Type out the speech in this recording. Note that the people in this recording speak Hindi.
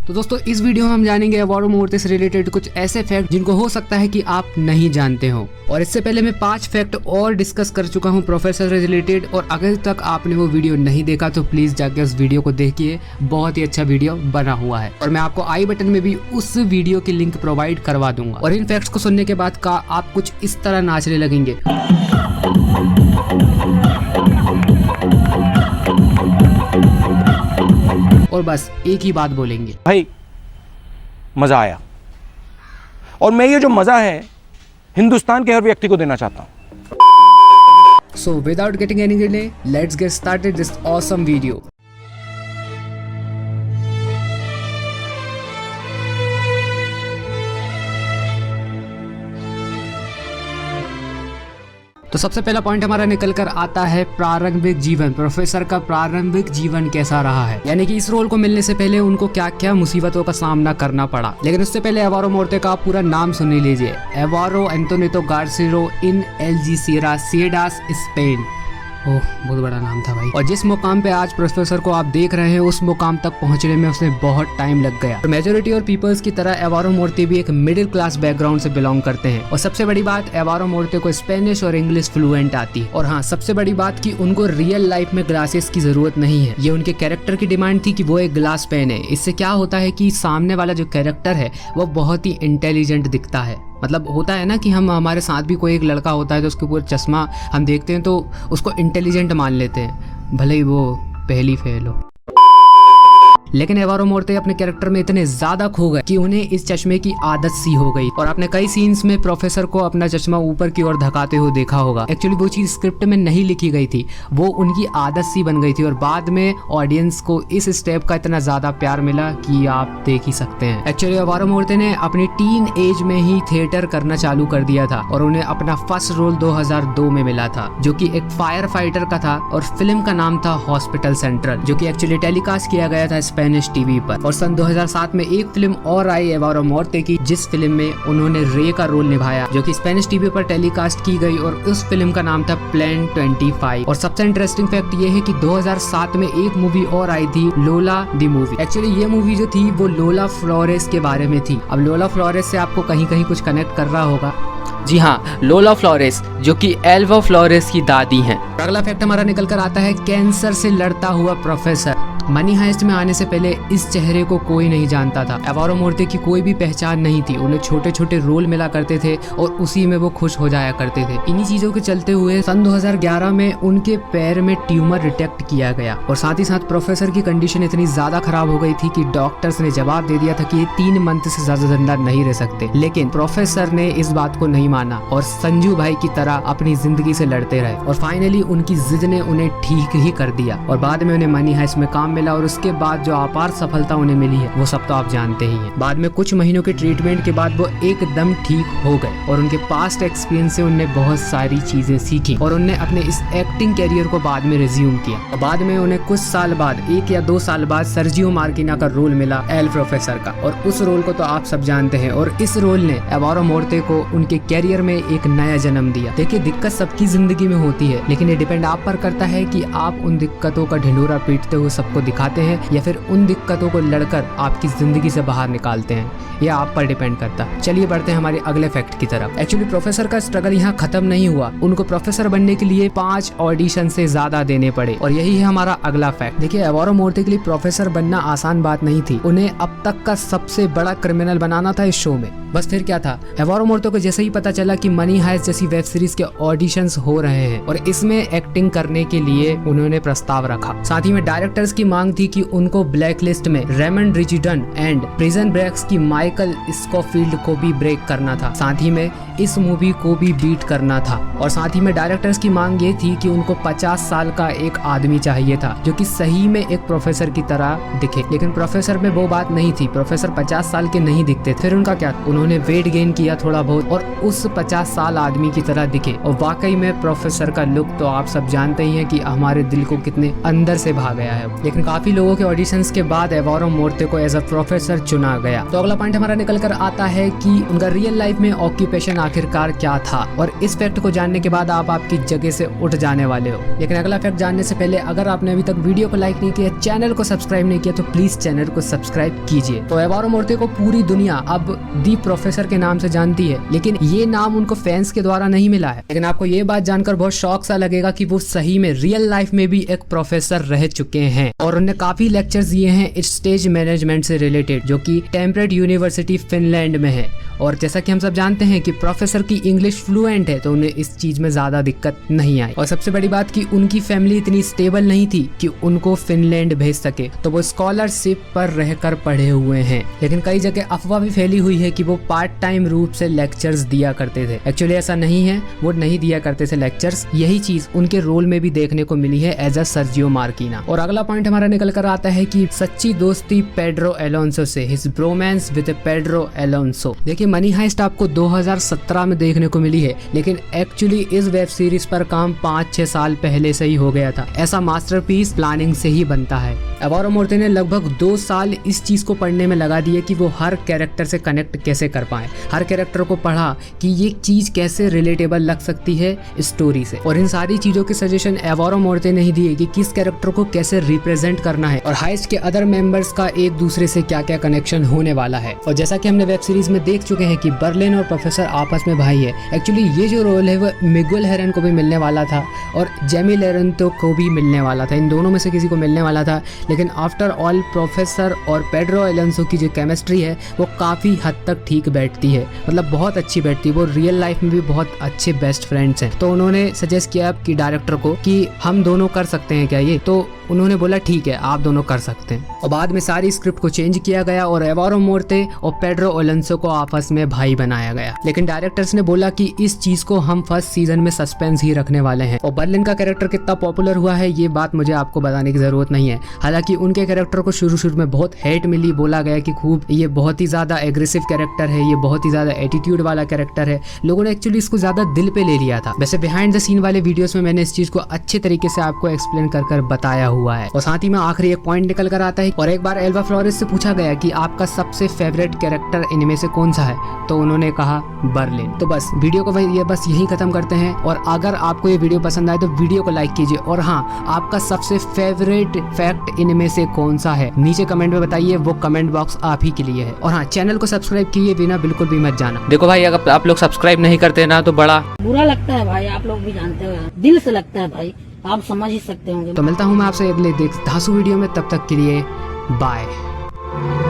तो दोस्तों इस वीडियो में हम जानेंगे एवारो मोर्ते से रिलेटेड कुछ ऐसे फैक्ट जिनको हो सकता है कि आप नहीं जानते हो। और इससे पहले मैं 5 फैक्ट और डिस्कस कर चुका हूं प्रोफेसर से रिलेटेड, और अगर तक आपने वो वीडियो नहीं देखा तो प्लीज जाके उस वीडियो को देखिए, बहुत ही अच्छा वीडियो बना हुआ है। और मैं आपको आई बटन में भी उस वीडियो की लिंक प्रोवाइड करवा दूंगा। और इन फैक्ट्स को सुनने के बाद का आप कुछ इस तरह नाचने लगेंगे। और बस एक ही बात बोलेंगे, भाई मजा आया। और मैं ये जो मजा है हिंदुस्तान के हर व्यक्ति को देना चाहता हूं। So without getting any delay, let's get started this awesome video. तो सबसे पहला पॉइंट हमारा निकल कर आता है प्रारंभिक जीवन। प्रोफेसर का प्रारंभिक जीवन कैसा रहा है, यानी कि इस रोल को मिलने से पहले उनको क्या क्या मुसीबतों का सामना करना पड़ा। लेकिन उससे पहले एवारो मोर्ते का पूरा नाम सुन लीजिए, एवारो एंटोनियो गार्सिरो इन एल्जीसिरास स्पेन। ओह, बहुत बड़ा नाम था भाई। और जिस मुकाम पे आज प्रोफेसर को आप देख रहे हैं, उस मुकाम तक पहुंचने में उसे बहुत टाइम लग गया। तो मेजोरिटी और पीपल्स की तरह एवारो मोर्ते भी एक मिडिल क्लास बैकग्राउंड से बिलोंग करते हैं। और सबसे बड़ी बात, एवारो मोर्ते को स्पेनिश और इंग्लिश फ्लुएंट आती है। और हाँ, सबसे बड़ी बात कि उनको रियल लाइफ में ग्लासेस की जरूरत नहीं है। ये उनके कैरेक्टर की डिमांड थी कि वो एक ग्लास पहने। इससे क्या होता है कि सामने वाला जो कैरेक्टर है वो बहुत ही इंटेलिजेंट दिखता है। मतलब होता है ना कि हम हमारे साथ भी कोई एक लड़का होता है तो उसके ऊपर चश्मा हम देखते हैं तो उसको इंटेलिजेंट मान लेते हैं, भले ही वो पहली फेल हो। लेकिन एवारो मोर्ते अपने कैरेक्टर में इतने ज्यादा खो गए कि उन्हें इस चश्मे की आदत सी हो गई। और आपने कई सीन्स में प्रोफेसर को अपना चश्मा ऊपर की ओर धकाते हुए देखा होगा। एक्चुअली वो चीज स्क्रिप्ट में नहीं लिखी गई थी, वो उनकी आदत सी बन गई थी। और बाद में ऑडियंस को इस स्टेप का इतना ज्यादा प्यार मिला कि आप देख ही सकते हैं। एक्चुअली एवारो मोर्ते ने अपनी टीन एज में ही थिएटर करना चालू कर दिया था। और उन्हें अपना फर्स्ट रोल 2002 में मिला था, जो कि एक फायर फाइटर का था। और फिल्म का नाम था हॉस्पिटल सेंट्रल, जो कि एक्चुअली टेलीकास्ट किया गया था स्पेनिश टीवी पर। और सन 2007 में एक फिल्म और आई एवारो मोर्ते की, जिस फिल्म में उन्होंने रे का रोल निभाया, जो कि स्पेनिश टीवी पर टेलीकास्ट की गई। और उस फिल्म का नाम था प्लान 25। और सबसे इंटरेस्टिंग फैक्ट ये है कि 2007 में एक मूवी और आई थी, लोला दी मूवी। एक्चुअली ये मूवी जो थी वो लोला फ्लोरेस के बारे में थी। अब लोला फ्लोरेस से आपको कहीं कहीं कुछ कनेक्ट कर रहा होगा। जी हाँ, लोला फ्लोरेस जो कि एल्वा फ्लोरेस की दादी हैं। अगला फैक्ट हमारा निकल कर आता है कैंसर से लड़ता हुआ प्रोफेसर। मनी हाइस्ट में आने से पहले इस चेहरे को कोई नहीं जानता था। एवारो मोर्ते की कोई भी पहचान नहीं थी। उन्हें छोटे छोटे रोल मिला करते थे और उसी में वो खुश हो जाया करते थे। इन्हीं चीजों के चलते हुए सन 2011 में उनके पैर में ट्यूमर डिटेक्ट किया गया। और साथ ही साथ प्रोफेसर की कंडीशन इतनी ज्यादा खराब हो गई थी कि डॉक्टर्स ने जवाब दे दिया था कि ये 3 मंथ से ज्यादा जिंदा नहीं रह सकते। लेकिन प्रोफेसर ने इस बात को नहीं माना और संजू भाई की तरह अपनी जिंदगी से लड़ते रहे। और फाइनली उनकी जिद ने उन्हें ठीक ही कर दिया। और बाद में उन्हें मनी हाइस्ट में काम मिला। और उसके बाद जो अपार सफलता उन्हें मिली है वो सब तो आप जानते ही हैं। बाद में कुछ महीनों के ट्रीटमेंट के बाद वो एकदम ठीक हो गए। और उनके पास्ट एक्सपीरियंस से उन्हें बहुत सारी चीजें सीखी। और उन्हें अपने इस एक्टिंग कैरियर को बाद में रिज्यूम किया। और बाद में उन्हें कुछ साल बाद, 1 या 2 साल बाद, सर्जियो मार्किना का रोल मिला एल प्रोफेसर का। और उस रोल को तो आप सब जानते हैं। और इस रोल ने एवारो मोर्ते को उनके कैरियर में एक नया जन्म दिया। देखिए, दिक्कत सबकी जिंदगी में होती है, लेकिन ये डिपेंड आप पर करता है कि आप उन दिक्कतों का ढिंढोरा पीटते हुए सबको दिखाते हैं या फिर उन दिक्कतों को लड़कर आपकी जिंदगी से बाहर निकालते हैं। यह आप पर डिपेंड करता है। चलिए बढ़ते हैं हमारे अगले फैक्ट की तरफ। एक्चुअली प्रोफेसर का स्ट्रगल यहाँ खत्म नहीं हुआ। उनको प्रोफेसर बनने के लिए 5 ऑडिशन से ज्यादा देने पड़े। और यही है हमारा अगला फैक्ट। देखिए, एवारो मोर्ते के लिए प्रोफेसर बनना आसान बात नहीं थी। उन्हें अब तक का सबसे बड़ा क्रिमिनल बनाना था इस शो में। बस फिर क्या था, एवारो मोर्ते को जैसे ही पता चला कि मनी हाइस्ट जैसी वेब सीरीज के ऑडिशंस हो रहे हैं और इसमें एक्टिंग करने के लिए उन्होंने प्रस्ताव रखा। साथ ही में डायरेक्टर्स की मांग थी कि उनको ब्लैक लिस्ट में रेमंड रिजिडन एंड प्रिजन ब्रेक्स की माइकल स्कॉफील्ड को भी ब्रेक करना था। साथ ही में इस मूवी को भी बीट करना था। और साथ ही में डायरेक्टर्स की मांग ये थी कि उनको 50 साल का एक आदमी चाहिए था जो कि सही में एक प्रोफेसर की तरह दिखे। लेकिन प्रोफेसर में वो बात नहीं थी। प्रोफेसर 50 साल के नहीं दिखते। फिर उनका क्या, उन्होंने वेट गेन किया थोड़ा बहुत और उस 50 साल आदमी की तरह दिखे। और वाकई में प्रोफेसर का लुक तो आप सब जानते ही हैं कि हमारे दिल को कितने अंदर से भा गया है। लेकिन काफी लोगों के ऑडिशंस के बाद एवारो मोर्ते को एज अ प्रोफेसर चुना गया। तो अगला पॉइंट हमारा निकल कर आता है कि उनका रियल लाइफ में ऑक्यूपेशन आखिरकार क्या था, और इस फैक्ट को जानने के बाद आप आपकी जगह से उठ जाने वाले हो। लेकिन अगला फैक्ट जानने से पहले अगर आपने अभी तक वीडियो को लाइक नहीं किया, चैनल को सब्सक्राइब नहीं किया, तो प्लीज चैनल को सब्सक्राइब कीजिए। तो एवारो मोर्ते को पूरी दुनिया अब दी प्रोफेसर के नाम से जानती है, लेकिन ये नाम उनको फैंस के द्वारा नहीं मिला है। लेकिन आपको ये बात जानकर बहुत शौक सा लगेगा कि वो सही में रियल लाइफ में भी एक प्रोफेसर रह चुके हैं, और उन्होंने काफी लेक्चर्स दिए हैं स्टेज मैनेजमेंट से रिलेटेड, जो कि टेम्परेट यूनिवर्सिटी फिनलैंड में है। और जैसा कि हम सब जानते हैं कि प्रोफेसर की इंग्लिश फ्लुएंट है, तो उन्हें इस चीज में ज्यादा दिक्कत नहीं आई। और सबसे बड़ी बात कि उनकी फैमिली इतनी स्टेबल नहीं थी कि उनको फिनलैंड भेज सके, तो वो स्कॉलरशिप पर रहकर पढ़े हुए हैं। लेकिन कई जगह अफवाह भी फैली हुई है कि वो पार्ट टाइम रूप से लेक्चर्स दिया करते थे। एक्चुअली ऐसा नहीं है, वो नहीं दिया करते थे लेक्चर्स। यही चीज उनके रोल में भी देखने को मिली है एज अ सर्जियो मार्कीना। और अगला पॉइंट हमारा निकल कर आता है कि सच्ची दोस्ती पेड्रो एलोंसो से, हिज ब्रोमांस विद पेड्रो एलोंसो। देखिए, मनी हाइस्ट आपको 2017 में देखने को मिली है, लेकिन एक्चुअली इस वेब सीरीज पर काम 5-6 साल पहले से ही हो गया था। ऐसा मास्टरपीस प्लानिंग से ही बनता है। एवारो मोर्ते ने लगभग 2 साल इस चीज को पढ़ने में लगा दिए कि वो हर कैरेक्टर से कनेक्ट कैसे कर पाए। हर कैरेक्टर को पढ़ा कि ये चीज कैसे रिलेटेबल लग सकती है स्टोरी से, और इन सारी चीजों के सजेशन एवारो मोर्ते ने ही दिए कि किस कैरेक्टर को कैसे रिप्रेजेंट करना है, और हाइस्ट के अदर मेंबर्स का एक दूसरे से क्या क्या कनेक्शन होने वाला है। और जैसा कि हमने वेब सीरीज में देख चुके हैं कि बर्लिन और प्रोफेसर आपस में भाई है। एक्चुअली ये जो रोल है वो मिगुएल हेरन को भी मिलने वाला था और जेमी लेरेंतो को भी मिलने वाला था। इन दोनों में से किसी को मिलने वाला था, लेकिन आफ्टर ऑल प्रोफेसर और पेड्रो एलोंसो की जो केमिस्ट्री है वो काफ़ी हद तक ठीक बैठती है, मतलब बहुत अच्छी बैठती है। वो रियल लाइफ में भी बहुत अच्छे बेस्ट फ्रेंड्स हैं। तो उन्होंने सजेस्ट किया कि डायरेक्टर को कि हम दोनों कर सकते हैं क्या ये, तो उन्होंने बोला ठीक है आप दोनों कर सकते हैं। और बाद में सारी स्क्रिप्ट को चेंज किया गया और एवारो मोर्ते और पेड्रो एलोंसो को आपस में भाई बनाया गया। लेकिन डायरेक्टर्स ने बोला कि इस चीज को हम फर्स्ट सीजन में सस्पेंस ही रखने वाले हैं। और बर्लिन का कैरेक्टर कितना पॉपुलर हुआ है ये बात मुझे आपको बताने की जरूरत नहीं है। हालांकि उनके कैरेक्टर को शुरू में बहुत हेट मिली, बोला गया कि खूब ये बहुत ही ज्यादा एग्रेसिव कैरेक्टर है, ये बहुत ही ज्यादा एटीट्यूड वाला कैरेक्टर है। लोगों ने एक्चुअली इसको ज्यादा दिल पे ले लिया था। वैसे बिहाइंड द सीन वाले वीडियोस में मैंने इस चीज को अच्छे तरीके से आपको एक्सप्लेन कर बताया हुआ है। और साथ ही में आखिरी एक पॉइंट निकल कर आता है, और एक बार एल्वा फ्लोरेस से पूछा गया कि आपका सबसे फेवरेट कैरेक्टर इनमें से कौन सा है, तो उन्होंने कहा बर्लिन। तो बस वीडियो को बस यही खत्म करते हैं। और अगर आपको ये वीडियो पसंद आए तो वीडियो को लाइक कीजिए, और हाँ, आपका सबसे फेवरेट फैक्ट इनमें से कौन सा है नीचे कमेंट में बताइए, वो कमेंट बॉक्स आप ही के लिए है। और हाँ, चैनल को सब्सक्राइब किए बिना बिल्कुल भी मत जाना। देखो भाई, अगर आप लोग सब्सक्राइब नहीं करते ना तो बड़ा बुरा लगता है भाई, आप लोग भी जानते हो, दिल से लगता है भाई, आप समझ ही सकते होंगे। तो मिलता हूँ मैं आपसे अगले धांसू वीडियो में, तब तक के लिए बाय।